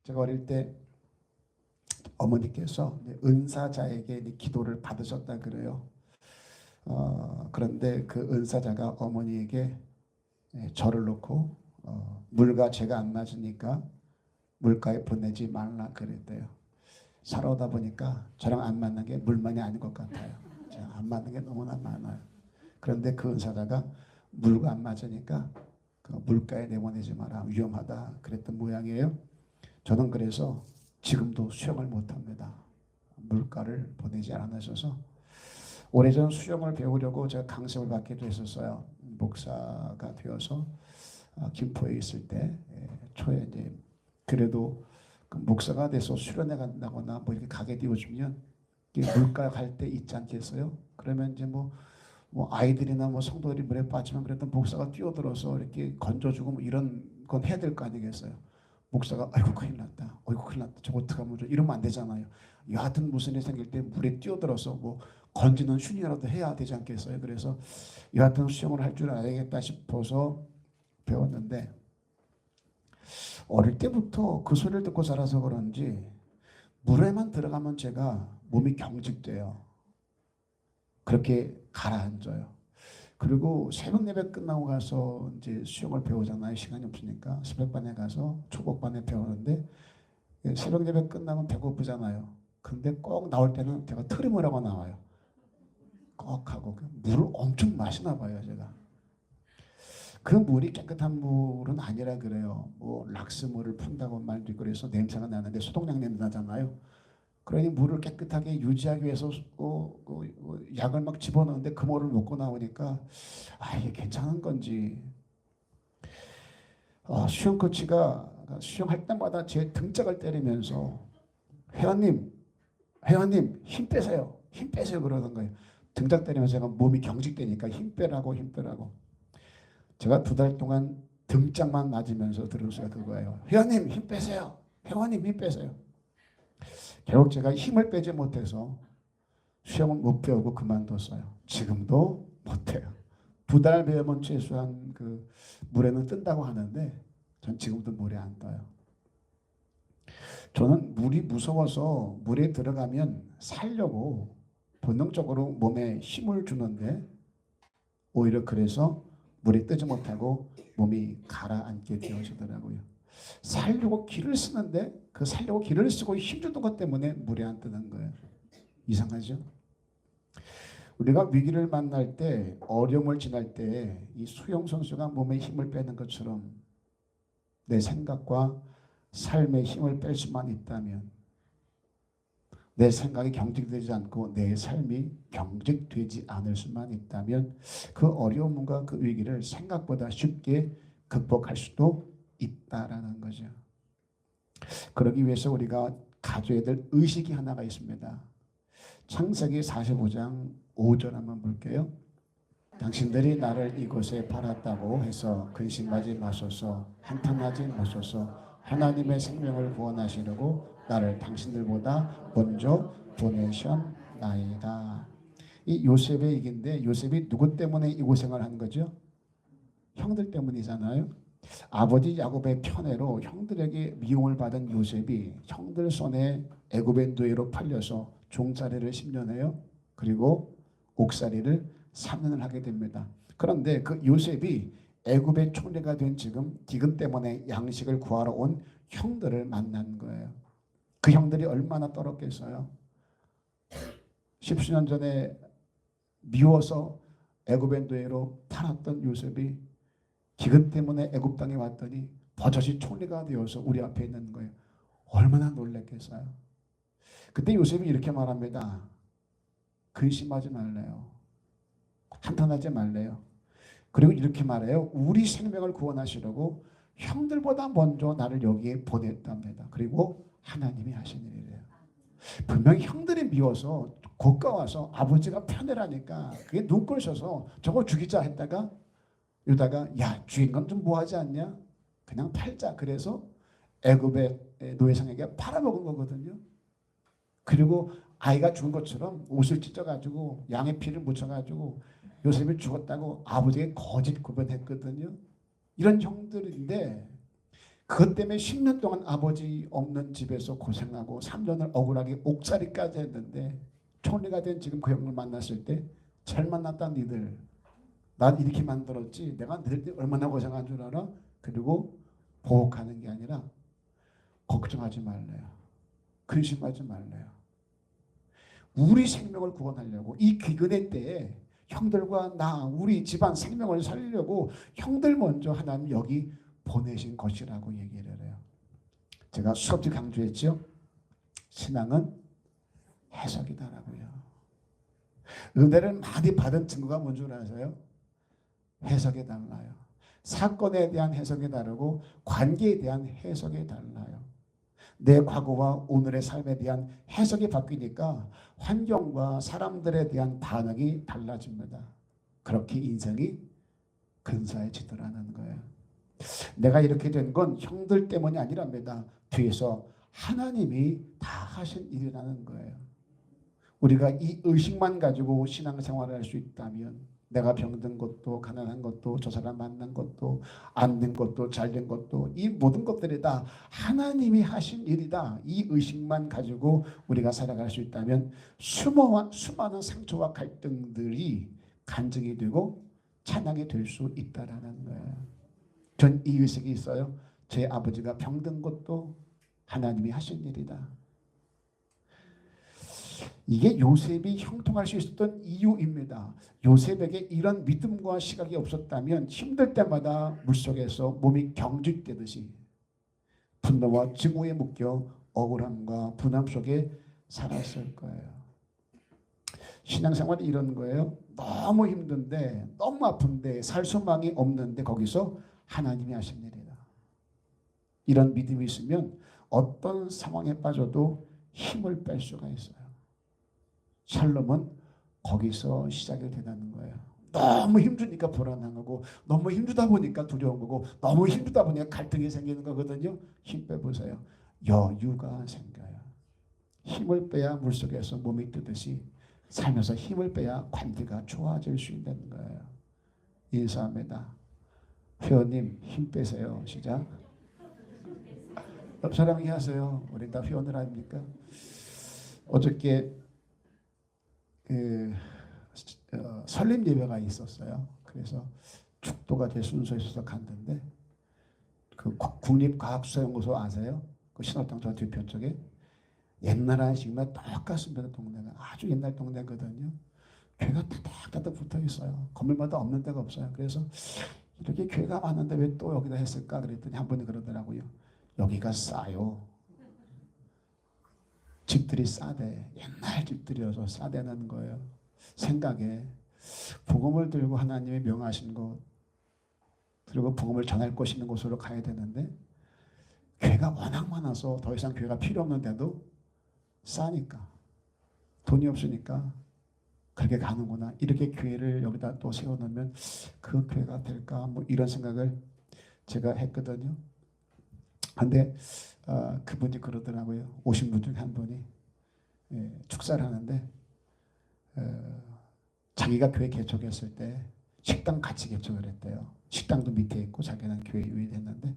제가 어릴 때 어머니께서 은사자에게 기도를 받으셨다 그래요. 그런데 그 은사자가 어머니에게 절을 놓고 물과 죄가 안 맞으니까 물가에 보내지 말라 그랬대요. 살아오다 보니까 저랑 안 맞는 게 물만이 아닌 것 같아요. 안 맞는 게 너무나 많아요. 그런데 그 은사자가 물과 안 맞으니까 그 물가에 내보내지 마라, 위험하다 그랬던 모양이에요. 저는 그래서 지금도 수영을 못합니다. 물가를 보내지 않으셔서 오래전 수영을 배우려고 제가 강습을 받기도 했었어요. 목사가 되어서 김포에 있을 때 초에 이제 그래도 그 목사가 돼서 수련회 간다거나 뭐 이렇게 가게 되어주면 물가 갈 때 있지 않겠어요? 그러면 이제 뭐 아이들이나 뭐 성도들이 물에 빠지면 그랬던 목사가 뛰어들어서 이렇게 건져주고 뭐 이런 건 해야 될 거 아니겠어요? 목사가 아이고 큰일 났다, 아이고 큰일 났다, 저거 어떡하면 이러면 안 되잖아요. 여하튼 무슨 일이 생길 때 물에 뛰어들어서 뭐 건지는 슈닝이라도 해야 되지 않겠어요? 그래서 여하튼 수영을 할 줄 알아야겠다 싶어서 배웠는데 어릴 때부터 그 소리를 듣고 자라서 그런지 물에만 들어가면 제가 몸이 경직돼요. 그렇게 가라앉아요. 그리고 새벽 예배 끝나고 가서 이제 수영을 배우잖아요. 시간이 없으니까 새벽반에 가서 초복반에 배우는데 새벽 예배 끝나면 배고프잖아요. 근데 꼭 나올 때는 제가 트림을 하고 나와요. 꼭 하고 물을 엄청 마시나 봐요, 제가. 그 물이 깨끗한 물은 아니라 그래요. 뭐 락스물을 푼다고 말도 있고 그래서 냄새가 나는데 소독약 냄새 나잖아요. 그러니 물을 깨끗하게 유지하기 위해서 약을 막 집어넣는데 그 물을 먹고 나오니까 이게 괜찮은 건지. 수영 코치가 수영할 때마다 제 등짝을 때리면서 회원님 힘 빼세요. 힘 빼세요 그러는 거예요. 등짝 때리면서 제가 몸이 경직되니까 힘 빼라고. 제가 2달 동안 등짝만 맞으면서 들었어요. 그거예요. 회원님 힘 빼세요. 회원님 힘 빼세요. 결국 제가 힘을 빼지 못해서 수영을 못 배우고 그만뒀어요. 지금도 못해요. 2달 배우면 최소한 그 물에는 뜬다고 하는데 전 지금도 물에 안 떠요. 저는 물이 무서워서 물에 들어가면 살려고 본능적으로 몸에 힘을 주는데 오히려 그래서 물에 뜨지 못하고 몸이 가라앉게 되어지더라고요. 살려고 기를 쓰는데 그 살려고 기를 쓰고 힘주는 것 때문에 물에 안 뜨는 거예요. 이상하죠? 우리가 위기를 만날 때 어려움을 지날 때 이 수영 선수가 몸에 힘을 빼는 것처럼 내 생각과 삶의 힘을 뺄 수만 있다면 내 생각이 경직되지 않고 내 삶이 경직되지 않을 수만 있다면 그 어려움과 그 위기를 생각보다 쉽게 극복할 수도 있다라는 거죠. 그러기 위해서 우리가 가져야 될 의식이 하나가 있습니다. 창세기 45장 5절 한번 볼게요. 당신들이 나를 이곳에 팔았다고 해서 근심하지 마소서. 한탄하지 마소서. 하나님의 생명을 구원하시려고 나를 당신들보다 먼저 보내셨나이다. 이 요셉의 얘기인데 요셉이 누구 때문에 이 고생을 한 거죠? 형들 때문이잖아요. 아버지 야곱의 편애로 형들에게 미움을 받은 요셉이 형들 손에 애굽의 노예로 팔려서 종살이를 10년 해요. 그리고 옥살이를 3년을 하게 됩니다. 그런데 그 요셉이 애굽의 총리가 된 지금 기근 때문에 양식을 구하러 온 형들을 만난 거예요. 그 형들이 얼마나 떨었겠어요. 10수년 전에 미워서 애굽의 노예로 팔았던 요셉이 기근 때문에 애굽 땅에 왔더니 버젓이 총리가 되어서 우리 앞에 있는 거예요. 얼마나 놀랐겠어요. 그때 요셉이 이렇게 말합니다. 근심하지 말래요. 한탄하지 말래요. 그리고 이렇게 말해요. 우리 생명을 구원하시려고 형들보다 먼저 나를 여기에 보냈답니다. 그리고 하나님이 하신 일이래요. 분명히 형들이 미워서 고가와서 아버지가 편애라니까 그게 눈꼴셔서 저거 죽이자 했다가 이러다가 야 죽인 건 좀 뭐하지 않냐? 그냥 팔자. 그래서 애굽의 노예상에게 팔아먹은 거거든요. 그리고 아이가 죽은 것처럼 옷을 찢어가지고 양의 피를 묻혀가지고 요셉이 죽었다고 아버지에게 거짓 고백했거든요. 이런 형들인데 그것 때문에 10년 동안 아버지 없는 집에서 고생하고 3년을 억울하게 옥살이까지 했는데 총리가 된 지금 그 형을 만났을 때 잘 만났다 니들. 난 이렇게 만들었지. 내가 너희들 얼마나 고생한 줄 알아? 그리고 보복하는 게 아니라 걱정하지 말래요. 근심하지 말래요. 우리 생명을 구원하려고 이 기근의 때에 형들과 나 우리 집안 생명을 살리려고 형들 먼저 하나님 여기 보내신 것이라고 얘기를 해요. 제가 수없이 강조했죠. 신앙은 해석이다라고요. 은혜를 많이 받은 증거가 뭔 줄 아세요? 해석이 달라요. 사건에 대한 해석이 다르고 관계에 대한 해석이 달라요. 내 과거와 오늘의 삶에 대한 해석이 바뀌니까 환경과 사람들에 대한 반응이 달라집니다. 그렇게 인생이 근사해지더라는 거예요. 내가 이렇게 된 건 형들 때문이 아니랍니다. 뒤에서 하나님이 다 하신 일이라는 거예요. 우리가 이 의식만 가지고 신앙생활을 할 수 있다면 내가 병든 것도 가난한 것도 저 사람 만난 것도 안 된 것도 잘 된 것도 이 모든 것들이 다 하나님이 하신 일이다. 이 의식만 가지고 우리가 살아갈 수 있다면 수많은 상처와 갈등들이 간증이 되고 찬양이 될 수 있다라는 거예요. 전 이 의식이 있어요. 제 아버지가 병든 것도 하나님이 하신 일이다. 이게 요셉이 형통할 수 있었던 이유입니다. 요셉에게 이런 믿음과 시각이 없었다면 힘들 때마다 물속에서 몸이 경직되듯이 분노와 증오에 묶여 억울함과 분함 속에 살았을 거예요. 신앙생활이 이런 거예요. 너무 힘든데 너무 아픈데 살 소망이 없는데 거기서 하나님이 하신 일이다. 이런 믿음이 있으면 어떤 상황에 빠져도 힘을 뺄 수가 있어요. 샬롬은 거기서 시작이 되는 거예요. 너무 힘드니까 불안한 거고 너무 힘들다 보니까 두려운 거고 너무 힘들다 보니까 갈등이 생기는 거거든요. 힘 빼보세요. 여유가 생겨요. 힘을 빼야 물속에서 몸이 뜨듯이 살면서 힘을 빼야 관계가 좋아질 수 있는 거예요. 인사합니다. 회원님 힘 빼세요. 시작. 옆 사람이 하세요. 우리 다 회원을 아닙니까? 어저께 설립 예배가 있었어요. 그래서 축도가 제 순서에 있어서 갔는데 그 국립과학수사연구소 아세요? 그 신호등 저 뒤편 쪽에 옛날 한식만 똑같습니다. 동네가 아주 옛날 동네거든요. 교회가 따닥따닥 붙어 있어요. 건물마다 없는 데가 없어요. 그래서 이렇게 교회가 많은데 왜 또 여기다 했을까 그랬더니 한 분이 그러더라고요. 여기가 싸요. 집들이 싸대. 옛날 집들이어서 싸대는 거예요. 생각에 복음을 들고 하나님의 명하신 곳 그리고 복음을 전할 곳 있는 곳으로 가야 되는데 교회가 워낙 많아서 더 이상 교회가 필요 없는데도 싸니까 돈이 없으니까 그렇게 가는구나. 이렇게 교회를 여기다 또 세워놓으면 그 교회가 될까 뭐 이런 생각을 제가 했거든요. 근데 그분이 그러더라고요. 오신 분 중에 한 분이 축사를 하는데 자기가 교회 개척했을 때 식당 같이 개척을 했대요. 식당도 밑에 있고 자기는 교회 위에 됐는데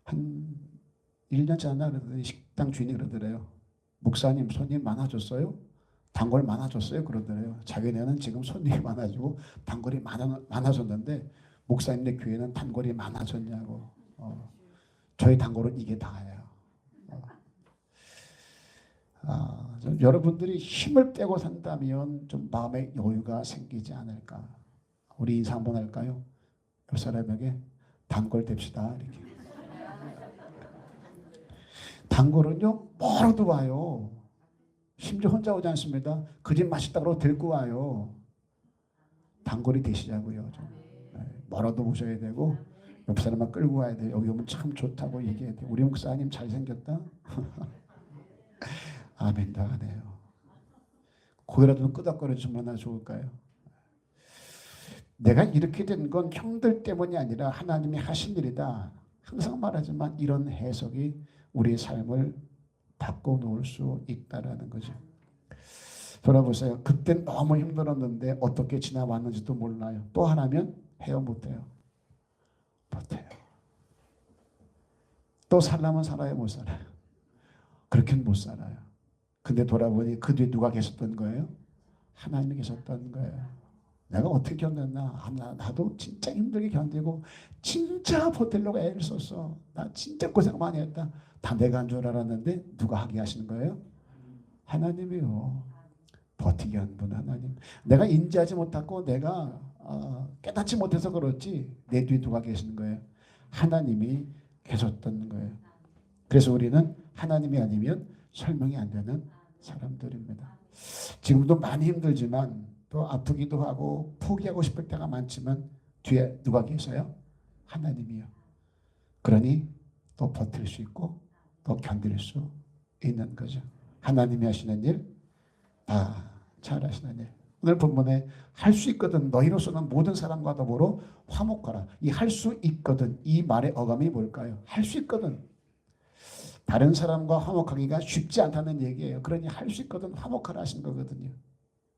한 1년 지났나 그러더니 식당 주인이 그러더래요. 목사님 손님 많아졌어요? 단골 많아졌어요? 그러더래요. 자기네는 지금 손님이 많아지고 단골이 많아졌는데 목사님네 교회는 단골이 많아졌냐고. 저희 단골은 이게 다예요. 여러분들이 힘을 빼고 산다면 좀 마음의 여유가 생기지 않을까. 우리 인사 한번 할까요? 옆 사람에게 단골 됩시다. 이렇게. 단골은요 멀어도 와요. 심지어 혼자 오지 않습니다. 그 집 맛있다 그러고 데리고 와요. 단골이 되시자고요. 좀. 멀어도 오셔야 되고 옆 사람만 끌고 와야 돼요. 여기 오면 참 좋다고 얘기해야 돼요. 우리 목사님 잘생겼다. 아멘 다 하네요. 고개라도 끄덕거려주면 얼마나 좋을까요? 내가 이렇게 된 건 형들 때문이 아니라 하나님이 하신 일이다. 항상 말하지만 이런 해석이 우리의 삶을 바꿔놓을 수 있다라는 거죠. 돌아보세요. 그때 너무 힘들었는데 어떻게 지나왔는지도 몰라요. 또 하라면 해요 못해요? 못해요. 또 살라면 살아요, 못 살아요? 그렇게는 못 살아요. 근데 돌아보니 그 뒤에 누가 계셨던 거예요? 하나님이 계셨던 거예요. 내가 어떻게 견뎠나? 나도 진짜 힘들게 견디고 진짜 버틸려고 애를 썼어. 나 진짜 고생 많이 했다. 다 내가 한 줄 알았는데 누가 하게 하시는 거예요? 하나님이요. 버티게 한 분 하나님. 내가 인지하지 못하고 내가 깨닫지 못해서 그렇지 내 뒤에 누가 계시는 거예요? 하나님이 계셨던 거예요. 그래서 우리는 하나님이 아니면 설명이 안 되는 사람들입니다. 지금도 많이 힘들지만 또 아프기도 하고 포기하고 싶을 때가 많지만 뒤에 누가 계셔요? 하나님이요. 그러니 또 버틸 수 있고 또 견딜 수 있는 거죠. 하나님이 하시는 일 다 잘하시는 일. 오늘 본문에 할 수 있거든 너희로서는 모든 사람과 더불어 화목하라. 이 할 수 있거든 이 말의 어감이 뭘까요? 할 수 있거든. 다른 사람과 화목하기가 쉽지 않다는 얘기예요. 그러니 할 수 있거든 화목하라 하신 거거든요.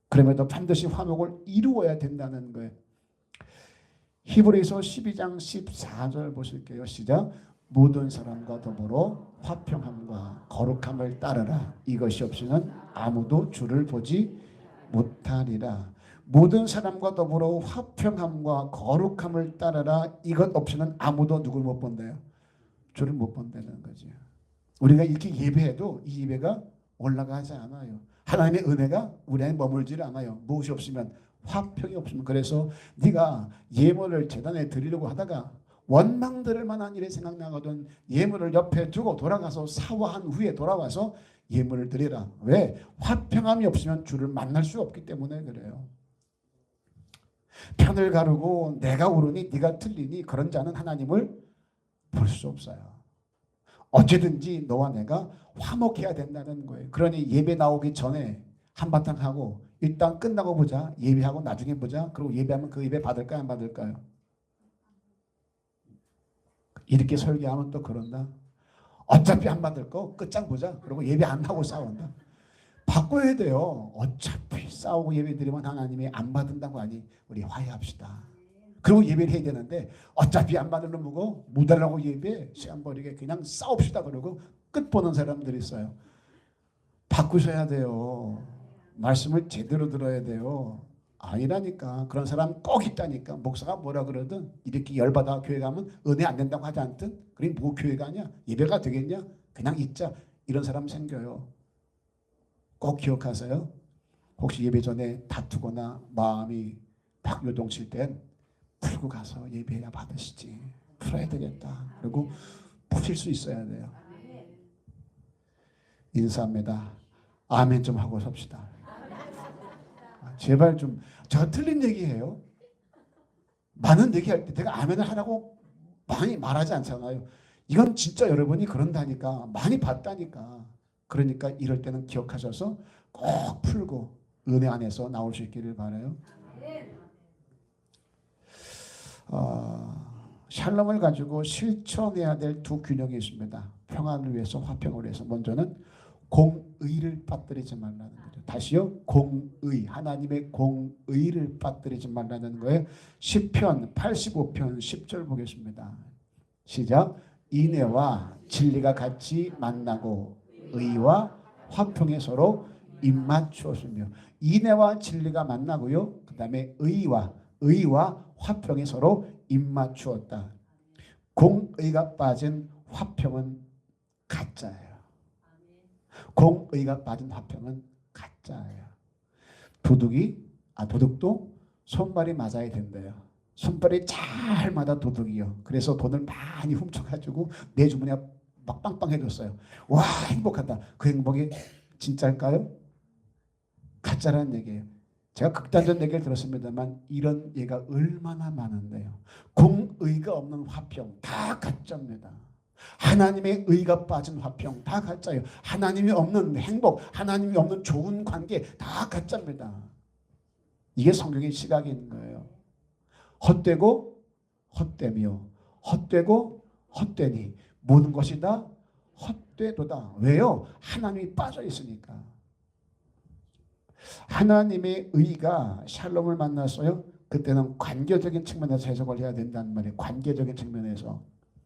그럼에도 반드시 화목을 이루어야 된다는 거예요. 히브리서 12장 14절 보실게요. 시작. 모든 사람과 더불어 화평함과 거룩함을 따르라. 이것이 없이는 아무도 주를 보지 못하리라. 모든 사람과 더불어 화평함과 거룩함을 따르라. 이것 없이는 아무도 누굴 못 본대요? 주를 못 본다는 거죠. 우리가 이렇게 예배해도 이 예배가 올라가지 않아요. 하나님의 은혜가 우리 안에 머물지 않아요. 무엇이 없으면 화평이 없으면. 그래서 네가 예물을 제단에 드리려고 하다가 원망들을 만한 일이 생각나거든 예물을 옆에 두고 돌아가서 사화한 후에 돌아와서 예물을 드리라. 왜? 화평함이 없으면 주를 만날 수 없기 때문에 그래요. 편을 가르고 내가 옳으니 네가 틀리니 그런 자는 하나님을 볼 수 없어요. 어쨌든지 너와 내가 화목해야 된다는 거예요. 그러니 예배 나오기 전에 한바탕 하고 일단 끝나고 보자. 예배하고 나중에 보자. 그리고 예배하면 그 예배 받을까요? 안 받을까요? 이렇게 설교하면 또 그런다. 어차피 안 받을 거 끝장 보자. 그리고 예배 안 하고 싸운다. 바꿔야 돼요. 어차피 싸우고 예배 드리면 하나님이 안 받는다고 하니 우리 화해합시다. 그리고 예배를 해야 되는데 어차피 안 받을 놈이고 못 하려고 예배 시간 버리게 그냥 싸웁시다 그러고 끝 보는 사람들이 있어요. 바꾸셔야 돼요. 말씀을 제대로 들어야 돼요. 아니라니까. 그런 사람 꼭 있다니까. 목사가 뭐라 그러든 이렇게 열받아 교회 가면 은혜 안 된다고 하지 않든 그게 뭐 교회가 아니야? 예배가 되겠냐? 그냥 있자. 이런 사람 생겨요. 꼭 기억하세요. 혹시 예배 전에 다투거나 마음이 막 요동칠 땐 풀고 가서 예배해야 받으시지. 풀어야 되겠다. 그리고 푸실 수 있어야 돼요. 인사합니다. 아멘 좀 하고 섭시다. 제발 좀. 제가 틀린 얘기해요. 많은 얘기할 때 제가 아멘을 하라고 많이 말하지 않잖아요. 이건 진짜 여러분이 그런다니까. 많이 봤다니까. 그러니까 이럴 때는 기억하셔서 꼭 풀고 은혜 안에서 나올 수 있기를 바라요. 샬롬을 가지고 실천해야 될 두 균형이 있습니다. 평안을 위해서, 화평을 위해서. 먼저는 공의를 빠뜨리지 말라는 거죠. 다시요. 공의. 하나님의 공의를 빠뜨리지 말라는 거예요. 시편 85편 10절 보겠습니다. 시작. 인애와 진리가 같이 만나고 의와 화평에 서로 입맞추었으며. 인애와 진리가 만나고요. 그 다음에 의와 화평에 서로 입맞추었다. 공의가 빠진 화평은 가짜예요. 공의가 빠진 화평은 가짜예요. 도둑도 손발이 맞아야 된대요. 손발이 잘 맞아 도둑이요. 그래서 돈을 많이 훔쳐가지고 내 주머니에 막 빵빵해줬어요. 와 행복하다. 그 행복이 진짜일까요? 가짜라는 얘기예요. 제가 극단적 얘기를 들었습니다만 이런 예가 얼마나 많은데요. 공의가 없는 화평 다 가짜입니다. 하나님의 의가 빠진 화평 다 가짜예요. 하나님이 없는 행복, 하나님이 없는 좋은 관계 다 가짜입니다. 이게 성경의 시각인 거예요. 헛되고 헛되며 헛되고 헛되니 모든 것이 다 헛되도다. 왜요? 하나님이 빠져 있으니까. 하나님의 의가 샬롬을 만났어요. 그때는 관계적인 측면에서 해석을 해야 된다는 말이에요. 관계적인 측면에서.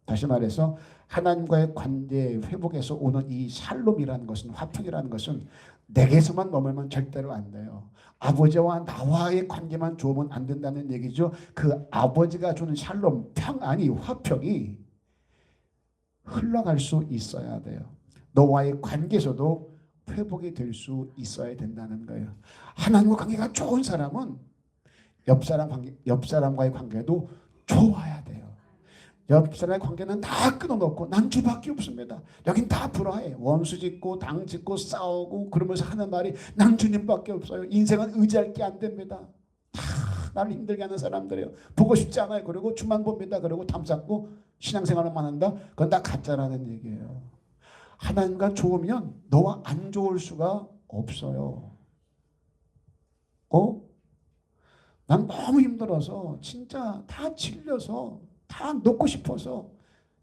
다시 말해서 하나님과의 관계 회복에서 오는 이 샬롬이라는 것은, 화평이라는 것은 내게서만 머물면 절대로 안 돼요. 아버지와 나와의 관계만 좋으면 안 된다는 얘기죠. 그 아버지가 주는 샬롬, 평안이, 화평이 흘러갈 수 있어야 돼요. 너와의 관계에서도 회복이 될 수 있어야 된다는 거예요. 하나님과 관계가 좋은 사람은 옆 사람과의 관계도 좋아야 돼요. 옆 사람의 관계는 다 끊어놓고 난 주밖에 없습니다. 여긴 다 불화해. 원수 짓고 당 짓고 싸우고 그러면서 하는 말이 난 주님밖에 없어요. 인생은 의지할 게 안 됩니다. 다 나를 힘들게 하는 사람들이에요. 보고 싶지 않아요. 그리고 주만 봅니다. 그리고 담쌓고 신앙생활만 한다. 그건 다 가짜라는 얘기예요. 하나님과 좋으면 너와 안 좋을 수가 없어요. 난 너무 힘들어서 진짜 다 질려서 다 놓고 싶어서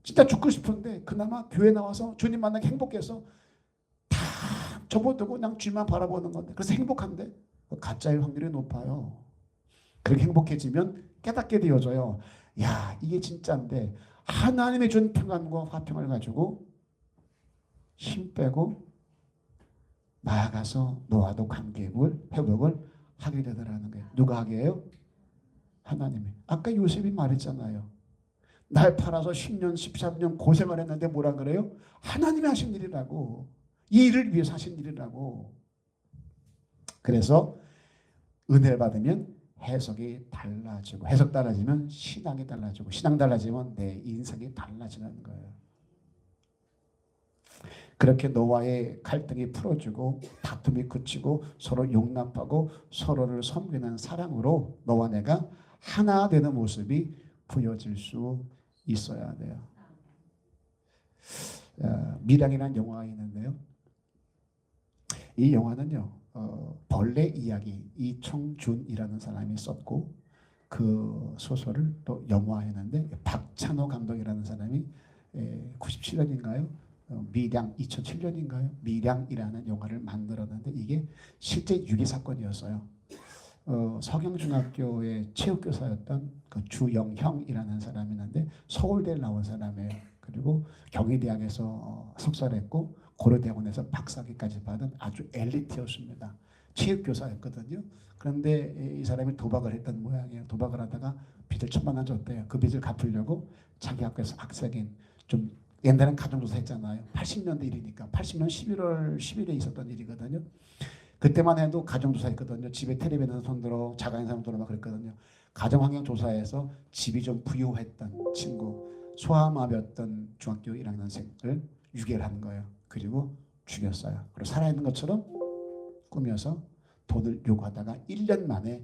진짜 죽고 싶은데 그나마 교회 나와서 주님 만나기 행복해서 다 접어두고 그냥 주님만 바라보는 건데 그래서 행복한데 가짜일 확률이 높아요. 그렇게 행복해지면 깨닫게 되어져요. 야, 이게 진짜인데 하나님이 준 평안과 화평을 가지고 힘 빼고 나아가서 너와도 관계를 회복을 하게 되더라는 거예요. 누가 하게 해요? 하나님이. 아까 요셉이 말했잖아요. 날 팔아서 10년 13년 고생을 했는데 뭐라 그래요? 하나님이 하신 일이라고. 이 일을 위해서 하신 일이라고. 그래서 은혜를 받으면 해석이 달라지고, 해석 달라지면 신앙이 달라지고, 신앙 달라지면 내 인생이 달라지는 거예요. 그렇게 너와의 갈등이 풀어지고 다툼이 그치고 서로 용납하고 서로를 섬기는 사랑으로 너와 내가 하나 되는 모습이 보여질 수 있어야 돼요. 미량이라는 영화가 있는데요. 이 영화는요, 벌레 이야기 이청준이라는 사람이 썼고 그 소설을 또 영화했는데 박찬호 감독이라는 사람이 97년인가요? 미량 2007년인가요? 미량이라는 영화를 만들었는데 이게 실제 유기 사건이었어요. 서경중학교의 체육교사였던 그 주영형이라는 사람이 있는데 서울대를 나온 사람이에요. 그리고 경희대학에서 석사를 했고 고려대학원에서 박사학위까지 받은 아주 엘리트였습니다. 체육교사였거든요. 그런데 이 사람이 도박을 했던 모양이에요. 도박을 하다가 빚을 1,000만 원 졌대요. 그 빚을 갚으려고 자기 학교에서 학생인 좀 옛날엔 가정조사 했잖아요. 80년대 일이니까 80년 11월 10일에 있었던 일이거든요. 그때만 해도 가정조사 했거든요. 집에 텔레비전 손들어 자가인상 들어 막 그랬거든요. 가정환경조사에서 집이 좀 부유했던 친구, 소아마비였던 중학교 1학년생을 유괴를 한 거예요. 그리고 죽였어요. 그리고 살아있는 것처럼 꾸며서 돈을 요구하다가 1년 만에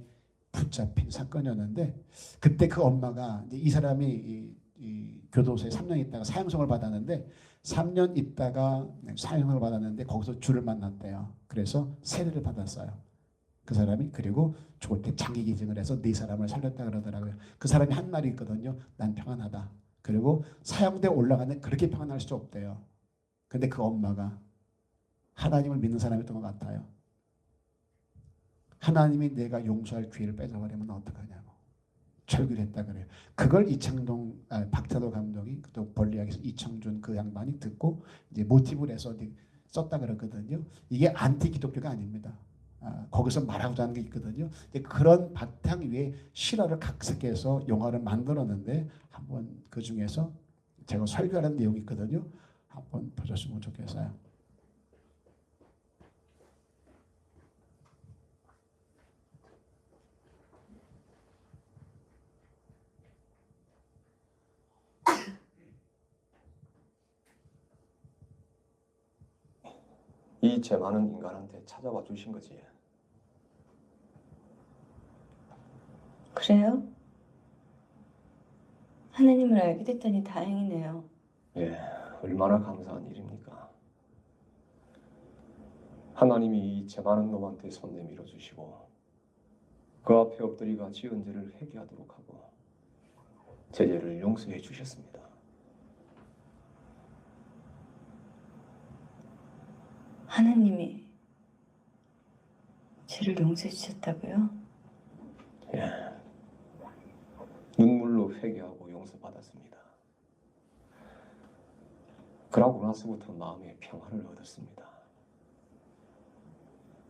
붙잡힌 사건이었는데 그때 그 엄마가 이제 이 사람이 이 교도소에 3년 있다가 사형선고를 받았는데 3년 있다가 사형을 받았는데 거기서 주를 만났대요. 그래서 세례를 받았어요. 그 사람이. 그리고 죽을 때 장기기증을 해서 네 사람을 살렸다 그러더라고요. 그 사람이 한 말이 있거든요. 난 평안하다. 그리고 사형대 올라가는 그렇게 평안할 수 없대요. 근데 그 엄마가 하나님을 믿는 사람이었던 것 같아요. 하나님이 내가 용서할 기회를 뺏어버리면 어떡하냐고 철교를 했다 그래요. 그걸 박찬호 감독이 또 벌리학에서 이청준 그 양반이 듣고 이제 모티브를 해서 썼다 그랬거든요. 이게 안티 기독교가 아닙니다. 거기서 말하고자 하는 게 있거든요. 그런 바탕 위에 실화를 각색해서 영화를 만들었는데 한번 그 중에서 제가 설교하는 내용이 있거든요. 한번 보셨으면 좋겠어요. 이 죄 많은 인간한테 찾아와 주신 거지. 그래요? 하나님을 알게 됐다니 다행이네요. 예, 얼마나 감사한 일입니까? 하나님이 이 죄 많은 놈한테 손 내밀어 주시고 그 앞에 엎드리가 지은 죄를 회개하도록 하고 제 죄를 용서해 주셨습니다. 하나님이 죄를 용서해 주셨다고요? 예, 눈물로 회개하고 용서받았습니다. 그러고 나서부터 마음의 평화를 얻었습니다.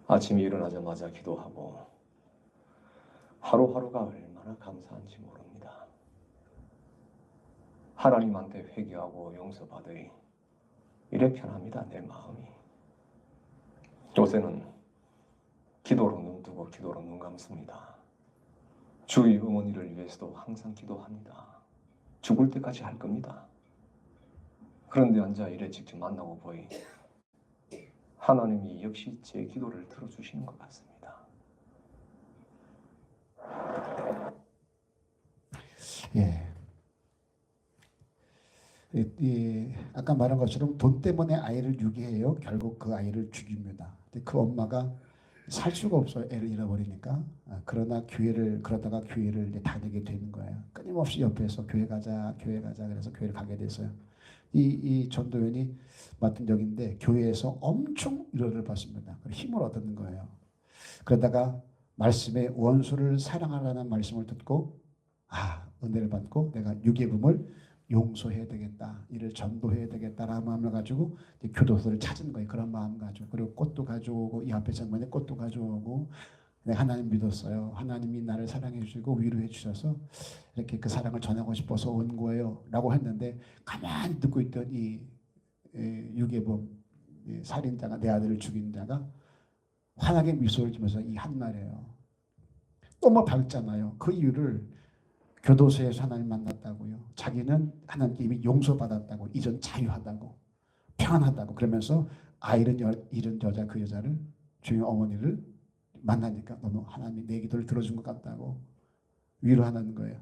아침에 일어나자마자 기도하고 하루하루가 얼마나 감사한지 모릅니다. 하나님한테 회개하고 용서받으리. 이래 편합니다, 내 마음이. 요새는 기도로 눈 뜨고 기도로 눈 감습니다. 주의 어머니를 위해서도 항상 기도합니다. 죽을 때까지 할 겁니다. 그런데 앉아 이래 직접 만나고 보니 하나님이 역시 제 기도를 들어주시는 것 같습니다. 예. 아까 말한 것처럼 돈 때문에 아이를 유기해요. 결국 그 아이를 죽입니다. 근데 그 엄마가 살 수가 없어요. 애를 잃어버리니까. 그러다가 교회를 이제 다니게 되는 거예요. 끊임없이 옆에서 교회 가자 그래서 교회를 가게 됐어요. 이 전도연이 맡은 역인데 교회에서 엄청 위로를 받습니다. 힘을 얻는 거예요. 그러다가 말씀에 원수를 사랑하라는 말씀을 듣고 은혜를 받고 내가 유괴범을 용서해야 되겠다. 이를 전도해야 되겠다라는 마음을 가지고 이제 교도소를 찾은 거예요. 그런 마음 가지고. 그리고 꽃도 가져오고 이 앞에 장면에 꽃도 가져오고 내가 하나님 믿었어요. 하나님이 나를 사랑해 주시고 위로해 주셔서 이렇게 그 사랑을 전하고 싶어서 온 거예요. 라고 했는데 가만히 듣고 있던 이 유괴범 살인자가 내 아들을 죽인 자가 환하게 미소를 지면서 이 한 말이에요. 너무 밝잖아요. 그 이유를 교도소에서 하나님 만났다고요. 자기는 하나님께 용서받았다고, 이전 자유하다고, 평안하다고 그러면서 아이를 잃은 여자 그 여자를 주인 어머니를 만나니까 너무 하나님이 내 기도를 들어준 것 같다고 위로하는 거예요.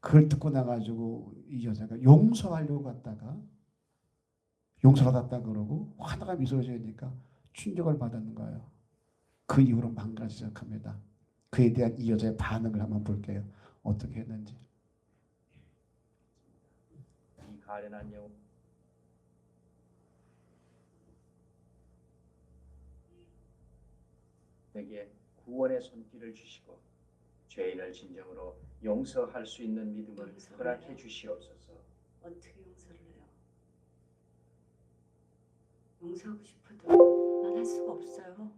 그걸 듣고 나가지고 이 여자가 용서하려고 갔다가 용서받았다 그러고 화나가 미소를 지으니까 충격을 받았는 거예요. 그 이후로 망가지기 시작합니다. 그에 대한 이 여자의 반응을 한번 볼게요. 어떻게 했는지. 이 가련한 영혼 내게 구원의 손길을 주시고 죄인을 진정으로 용서할 수 있는 믿음을 허락해 주시옵소서. 어떻게 용서를 해요? 용서하고 싶어도 난 할 수가 없어요.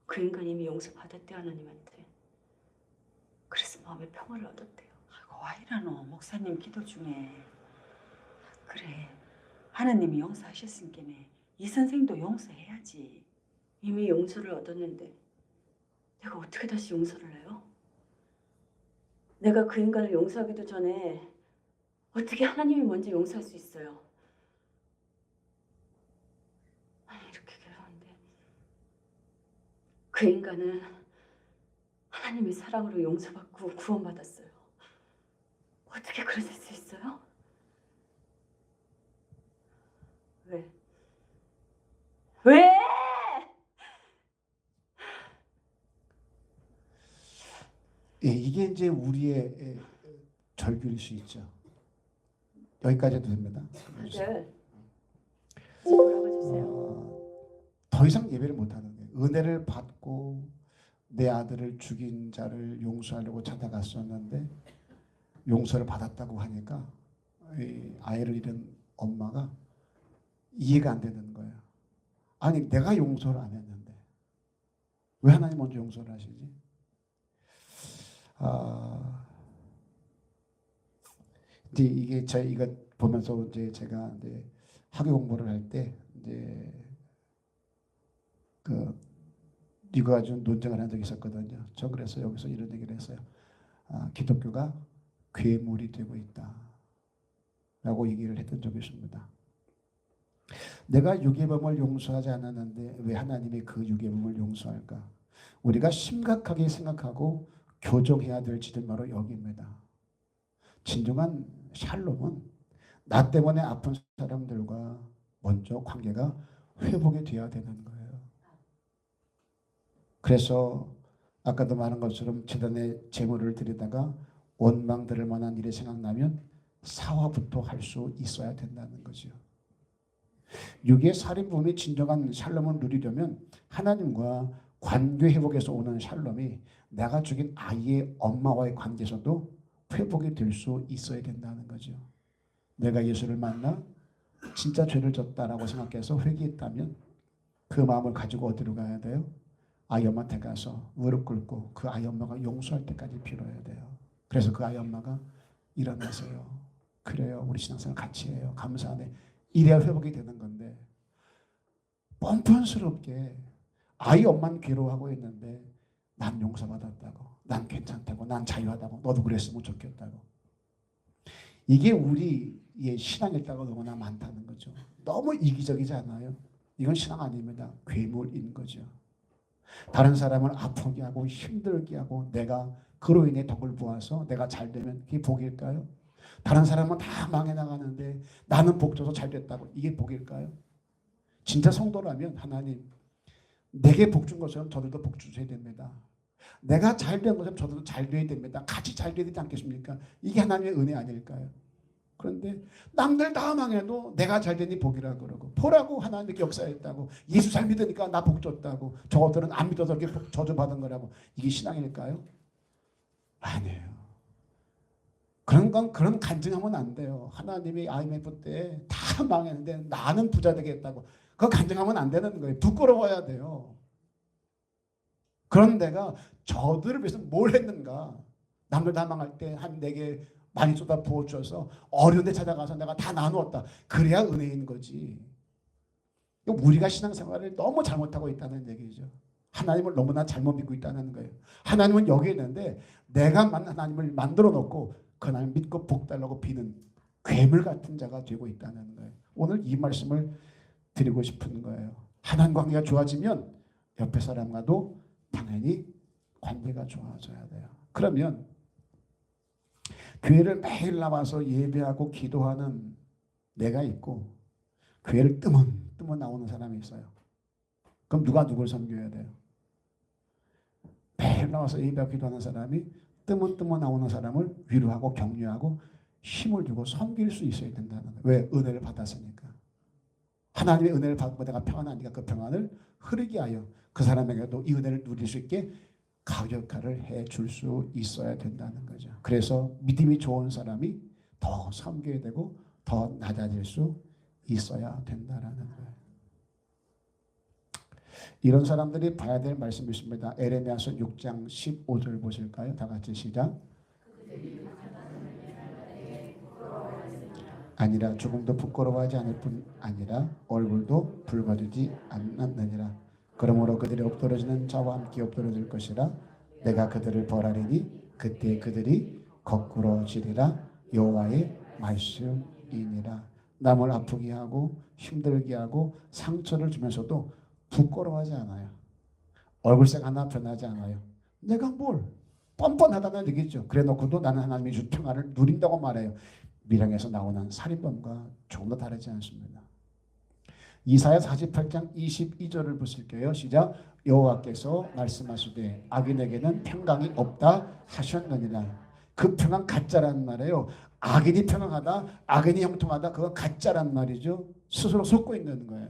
그 인간이 이미 용서받았대 하나님한테. 그래서 마음의 평화를 얻었대요. 아이고 와이라노 목사님 기도 중에. 그래 하느님이 용서하셨으니까네 이 선생도 용서해야지. 이미 용서를 얻었는데 내가 어떻게 다시 용서를 해요? 내가 그 인간을 용서하기도 전에 어떻게 하나님이 먼저 용서할 수 있어요? 아니 이렇게 괴로운데 그 인간은 하나님의 사랑으로 용서받고 구원받았어요. 어떻게 그러실 수 있어요? 왜? 왜? 이게 이제 우리의 절규일 수 있죠. 여기까지 해도 됩니다. 아들, 이제 돌아가 주세요. 더 이상 예배를 못하는 거예요. 은혜를 받고 내 아들을 죽인 자를 용서하려고 찾아갔었는데 용서를 받았다고 하니까 이 아이를 잃은 엄마가 이해가 안 되는 거예요. 아니 내가 용서를 안 했는데 왜 하나님 먼저 용서를 하시지? 이제 이게 이거 보면서 이제 제가 이제 학위 공부를 할 때 이제 이거 가지고 논쟁을 한 적이 있었거든요. 저 그래서 여기서 이런 얘기를 했어요. 기독교가 괴물이 되고 있다라고 얘기를 했던 적이 있습니다. 내가 유괴범을 용서하지 않았는데 왜 하나님이 그 유괴범을 용서할까? 우리가 심각하게 생각하고 교정해야 될 지점 바로 여기입니다. 진정한 샬롬은 나 때문에 아픈 사람들과 먼저 관계가 회복이 되어야 되는 거예요. 그래서 아까도 말한 것처럼 재단에 제물을 드리다가 원망들을 만한 일이 생각나면 사화부터 할 수 있어야 된다는 거죠. 육의 살인범이 진정한 샬롬을 누리려면 하나님과 관계 회복에서 오는 샬롬이 내가 죽인 아이의 엄마와의 관계에서도 회복이 될 수 있어야 된다는 거죠. 내가 예수를 만나 진짜 죄를 졌다라고 생각해서 회개했다면 그 마음을 가지고 어디로 가야 돼요? 아이 엄마한테 가서 무릎 꿇고 그 아이 엄마가 용서할 때까지 빌어야 돼요. 그래서 그 아이 엄마가 일어나세요. 그래요. 우리 신앙생활 같이 해요. 감사하네. 이래야 회복이 되는 건데 뻔뻔스럽게 아이 엄마는 괴로워하고 있는데 난 용서받았다고, 난 괜찮다고, 난 자유하다고, 너도 그랬으면 좋겠다고. 이게 우리의 신앙일다가 너무나 많다는 거죠. 너무 이기적이지 않아요? 이건 신앙 아닙니다. 괴물인 거죠. 다른 사람을 아프게 하고 힘들게 하고 내가 그로 인해 덕을 보아서 내가 잘 되면 그게 복일까요? 다른 사람은 다 망해 나가는데 나는 복 줘서 잘 됐다고 이게 복일까요? 진짜 성도라면 하나님 내게 복 준 것처럼 저들도 복 주셔야 됩니다. 내가 잘 된 것처럼 저들도 잘 돼야 됩니다. 같이 잘 돼야 되지 않겠습니까? 이게 하나님의 은혜 아닐까요? 그런데 남들 다 망해도 내가 잘 되니 복이라 그러고 보라고 하나님께 역사했다고 예수 잘 믿으니까 나 복 줬다고 저것들은 안 믿어서 이렇게 저주받은 거라고 이게 신앙일까요? 아니에요. 그런 간증하면 안 돼요. 하나님이 IMF 때 다 망했는데 나는 부자 되겠다고 그거 간증하면 안 되는 거예요. 부끄러워야 돼요. 그런 내가 저들을 위해서 뭘 했는가? 남들 다 망할 때 한 내게 많이 쏟아 부어줘서 어려운 데 찾아가서 내가 다 나누었다. 그래야 은혜인 거지. 우리가 신앙생활을 너무 잘못하고 있다는 얘기죠. 하나님을 너무나 잘못 믿고 있다는 거예요. 하나님은 여기 있는데 내가 하나님을 만들어 놓고 그 하나님 믿고 복 달라고 비는 괴물 같은 자가 되고 있다는 거예요. 오늘 이 말씀을 드리고 싶은 거예요. 하나님 관계가 좋아지면 옆에 사람과도 당연히 관계가 좋아져야 돼요. 그러면 교회를 매일 나와서 예배하고 기도하는 내가 있고 교회를 뜨문뜨문 나오는 사람이 있어요. 그럼 누가 누굴 섬겨야 돼요? 매일 나와서 예배하고 기도하는 사람이 뜨문뜨문 나오는 사람을 위로하고 격려하고 힘을 주고 섬길 수 있어야 된다는 거예요. 왜? 은혜를 받았으니까. 하나님의 은혜를 받고 내가 평안하니까 그 평안을 흐르게 하여 그 사람에게도 이 은혜를 누릴 수 있게 가격화를 해줄 수 있어야 된다는 거죠. 그래서 믿음이 좋은 사람이 더 섬겨야 되고 더 낮아질 수 있어야 된다는 거예요. 이런 사람들이 봐야 될 말씀이 있습니다. 에레미야서 6장 15절 보실까요? 다 같이 시작. 아니라 조금도 부끄러워하지 않을 뿐 아니라 얼굴도 붉어지지 않느니라. 그러므로 그들이 엎드러지는 자와 함께 엎드러질 것이라. 내가 그들을 벌하리니 그때 그들이 거꾸러지리라. 여호와의 말씀이니라. 남을 아프게 하고 힘들게 하고 상처를 주면서도 부끄러워하지 않아요. 얼굴색 하나 변하지 않아요. 내가 뭘 뻔뻔하다는 얘기죠. 그래 놓고도 나는 하나님의 주 평화를 누린다고 말해요. 밀양에서 나오는 살인범과 조금 더 다르지 않습니다. 이사야 48장 22절을 보실게요. 시작. 여호와께서 말씀하시되 악인에게는 평강이 없다 하셨느니라. 그 평강 가짜란 말이에요. 악인이 평강하다, 악인이 형통하다, 그건 가짜란 말이죠. 스스로 속고 있는 거예요.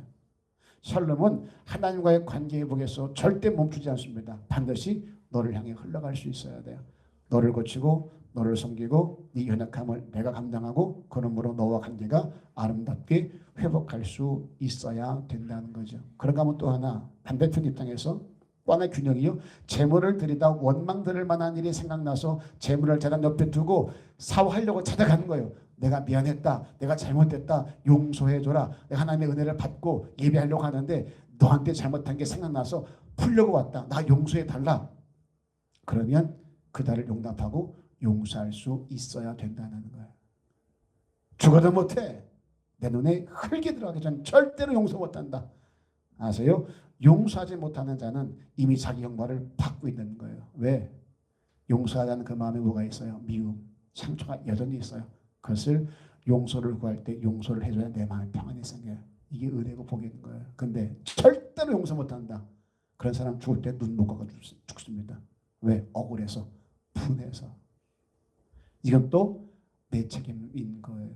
샬롬은 하나님과의 관계 회복에서 절대 멈추지 않습니다. 반드시 너를 향해 흘러갈 수 있어야 돼요. 너를 고치고 너를 섬기고 네 연약함을 내가 감당하고 그러므로 너와 관계가 아름답게 회복할 수 있어야 된다는 거죠. 그런가 하면 또 하나 반대편 입장에서 또 하나의 균형이요. 재물을 드리다 원망 들을 만한 일이 생각나서 재물을 재단 옆에 두고 사화하려고 찾아가는 거예요. 내가 미안했다. 내가 잘못했다. 용서해줘라. 내가 하나님의 은혜를 받고 예배하려고 하는데 너한테 잘못한 게 생각나서 풀려고 왔다. 나 용서해달라. 그러면 그달을 용납하고 용서할 수 있어야 된다는 거예요. 죽어도 못해. 내 눈에 흙이 들어가기 전 절대로 용서 못한다. 아세요? 용서하지 못하는 자는 이미 자기 형벌을 받고 있는 거예요. 왜? 용서하자는 그 마음에 뭐가 있어요? 미움, 상처가 여전히 있어요. 그것을 용서를 구할 때 용서를 해줘야 내 마음에 평안이 생겨요. 이게 은혜고 복이 있는 거예요. 근데 절대로 용서 못한다. 그런 사람 죽을 때 눈 못 감고 죽습니다. 왜? 억울해서, 분해서. 이건 또 내 책임인 거예요.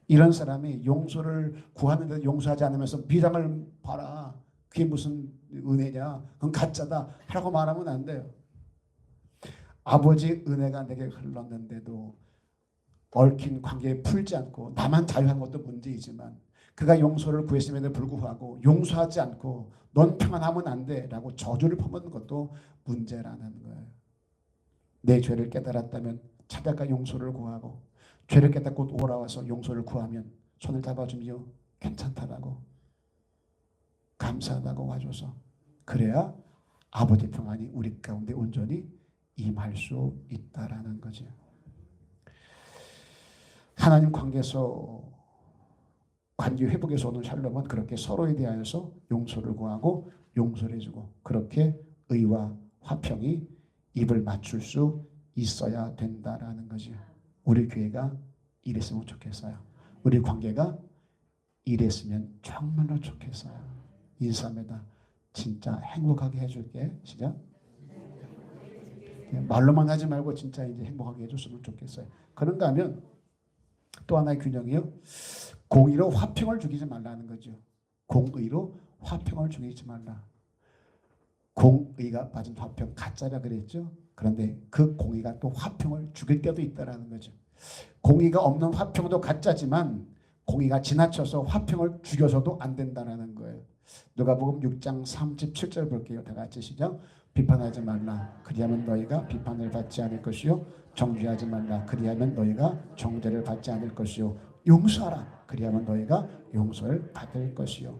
이런 사람이 용서를 구하는데 용서하지 않으면서 비장을 봐라. 그게 무슨 은혜냐? 그건 가짜다. 라고 말하면 안 돼요. 아버지 은혜가 내게 흘렀는데도 얽힌 관계에 풀지 않고 나만 자유한 것도 문제이지만 그가 용서를 구했음에도 불구하고 용서하지 않고 넌 평안하면 안 돼라고 저주를 퍼붓는 것도 문제라는 거예요. 내 죄를 깨달았다면 찾아가 용서를 구하고 죄를 깨닫고 돌아와서 용서를 구하면 손을 잡아주며 괜찮다라고 감사하다고 와줘서 그래야 아버지 평안이 우리 가운데 온전히 임할 수 있다라는 거죠. 하나님 관계에서 관계 회복에서 오는 샬롬은 그렇게 서로에 대하여서 용서를 구하고 용서를 해주고 그렇게 의와 화평이 입을 맞출 수 있어야 된다라는 거죠. 우리 교회가 이랬으면 좋겠어요. 우리 관계가 이랬으면 정말로 좋겠어요. 인사합니다. 진짜 행복하게 해줄게. 시작. 말로만 하지 말고 진짜 이제 행복하게 해줬으면 좋겠어요. 그런가 하면 또 하나의 균형이요. 공의로 화평을 죽이지 말라는 거죠. 공의로 화평을 죽이지 말라. 공의가 빠진 화평 가짜라 그랬죠. 그런데 그 공의가 또 화평을 죽일 때도 있다라는 거죠. 공의가 없는 화평도 가짜지만 공의가 지나쳐서 화평을 죽여서도 안 된다라는 거예요. 누가복음 6장 37절 볼게요. 다 같이 시작. 비판하지 말라. 그리하면 너희가 비판을 받지 않을 것이요. 정죄하지 말라. 그리하면 너희가 정죄를 받지 않을 것이요. 용서하라. 그리하면 너희가 용서를 받을 것이요.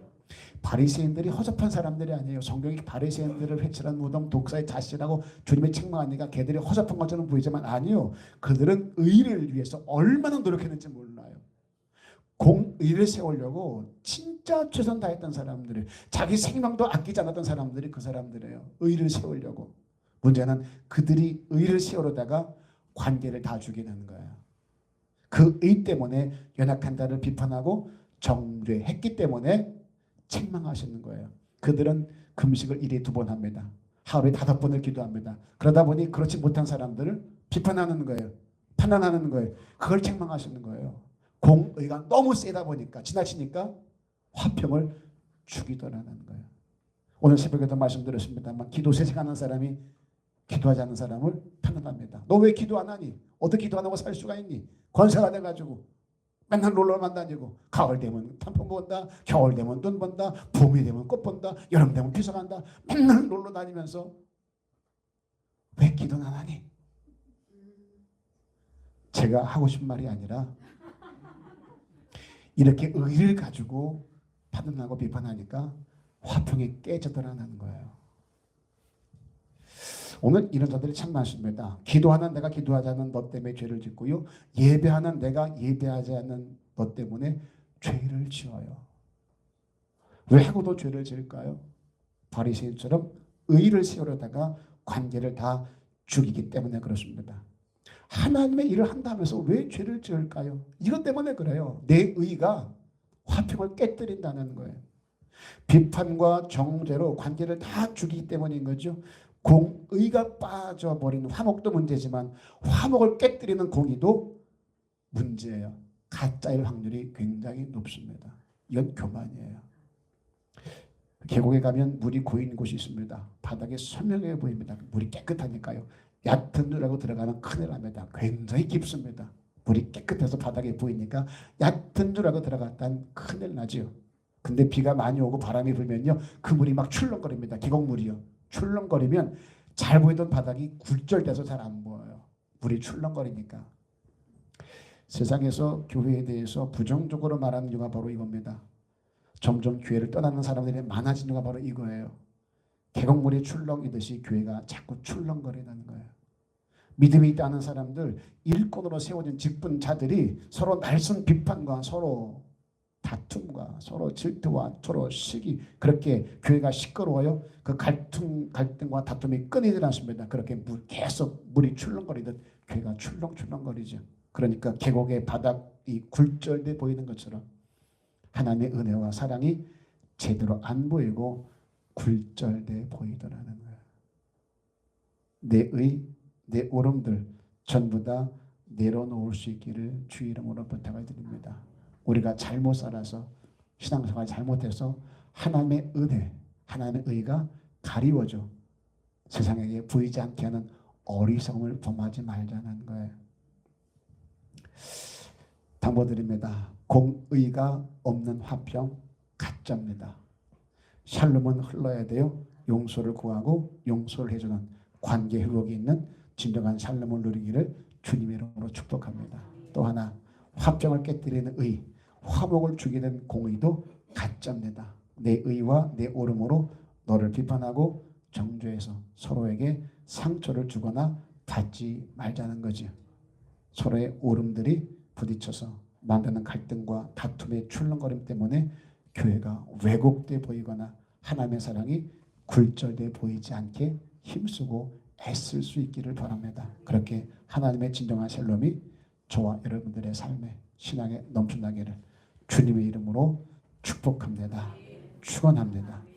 바리새인들이 허접한 사람들이 아니에요. 성경이 바리새인들을 회칠한 무덤 독사의 자신이라고 주님의 책망하니까 걔들이 허접한 것처럼 보이지만 아니요. 그들은 의를 위해서 얼마나 노력했는지 몰라요. 공의를 세우려고 진짜 최선 다했던 사람들이 자기 생명도 아끼지 않았던 사람들이 그 사람들이에요. 의를 세우려고. 문제는 그들이 의를 세우려다가 관계를 다 죽이는 거예요. 그 의 때문에 연약한 자를 비판하고 정죄했기 때문에 책망하시는 거예요. 그들은 금식을 일에 2번 합니다. 하루에 5번을 기도합니다. 그러다 보니 그렇지 못한 사람들을 비판하는 거예요. 판단하는 거예요. 그걸 책망하시는 거예요. 공의가 너무 세다 보니까 지나치니까 화평을 죽이더라는 거예요. 오늘 새벽에도 말씀드렸습니다만 기도 세색하는 사람이 기도하지 않는 사람을 판단합니다. 너 왜 기도 안 하니? 어떻게 기도 안 하고 살 수가 있니? 권세가 돼가지고 맨날 놀러만 다니고 가을 되면 단풍 본다, 겨울 되면 눈 본다, 봄이 되면 꽃 본다, 여름 되면 비서간다. 맨날 놀러 다니면서 왜 기도는 안 하니? 제가 하고 싶은 말이 아니라 이렇게 의를 가지고 판단하고 비판하니까 화평이 깨져들어가는 거예요. 오늘 이런 자들이 참 많습니다. 기도하는 내가 기도하지 않는 너 때문에 죄를 짓고요. 예배하는 내가 예배하지 않는 너 때문에 죄를 지어요. 왜 하고도 죄를 지을까요? 바리새인처럼 의를 세우려다가 관계를 다 죽이기 때문에 그렇습니다. 하나님의 일을 한다면서 왜 죄를 지을까요? 이것 때문에 그래요. 내 의가 화평을 깨뜨린다는 거예요. 비판과 정죄로 관계를 다 죽이기 때문인 거죠. 공의가 빠져버린 화목도 문제지만 화목을 깨뜨리는 공의도 문제예요. 가짜일 확률이 굉장히 높습니다. 이건 교만이에요. 계곡에 가면 물이 고인 곳이 있습니다. 바닥이 선명해 보입니다. 물이 깨끗하니까요. 얕은 물하고 들어가면 큰일 납니다. 굉장히 깊습니다. 물이 깨끗해서 바닥에 보이니까 얕은 물하고 들어갔다는 큰일 나죠. 근데 비가 많이 오고 바람이 불면요. 그 물이 막 출렁거립니다. 계곡물이요. 출렁거리면 잘 보이던 바닥이 굴절돼서 잘 안 보여요. 물이 출렁거리니까. 세상에서 교회에 대해서 부정적으로 말하는 이유가 바로 이겁니다. 점점 교회를 떠나는 사람들이 많아진 이유가 바로 이거예요. 계곡물이 출렁이듯이 교회가 자꾸 출렁거리는 거예요. 믿음이 있다는 사람들, 일꾼으로 세워진 직분자들이 서로 날선 비판과 서로 다툼과 서로 질투와 서로 시기, 그렇게 교회가 시끄러워요. 그 갈등과 다툼이 끊이지 않습니다. 그렇게 계속 물이 출렁거리듯 교회가 출렁출렁거리죠. 그러니까 계곡의 바닥이 굴절돼 보이는 것처럼 하나님의 은혜와 사랑이 제대로 안 보이고 굴절돼 보이더라는 거예요. 내 오름들 전부 다 내려놓을 수 있기를 주 이름으로 부탁을 드립니다. 우리가 잘못 살아서 신앙생활 잘못해서 하나님의 은혜, 하나님의 의가 가리워져 세상에게 보이지 않게 하는 어리석음을 범하지 말자는 거예요. 당부드립니다. 공의가 없는 화평 가짜입니다. 샬롬은 흘러야 돼요. 용서를 구하고 용서를 해주는 관계 회복이 있는 진정한 샬롬을 누리기를 주님의 이름으로 축복합니다. 또 하나, 화평을 깨뜨리는 의, 화목을 죽이는 공의도 가짜입니다. 내 의와 내 옳음으로 너를 비판하고 정죄해서 서로에게 상처를 주거나 닫지 말자는 거지. 서로의 옳음들이 부딪혀서 만드는 갈등과 다툼의 출렁거림 때문에 교회가 왜곡돼 보이거나 하나님의 사랑이 굴절돼 보이지 않게 힘쓰고 애쓸 수 있기를 바랍니다. 그렇게 하나님의 진정한 샬롬이 저와 여러분들의 삶에 신앙에 넘쳐나기를 주님의 이름으로 축복합니다. 축원합니다.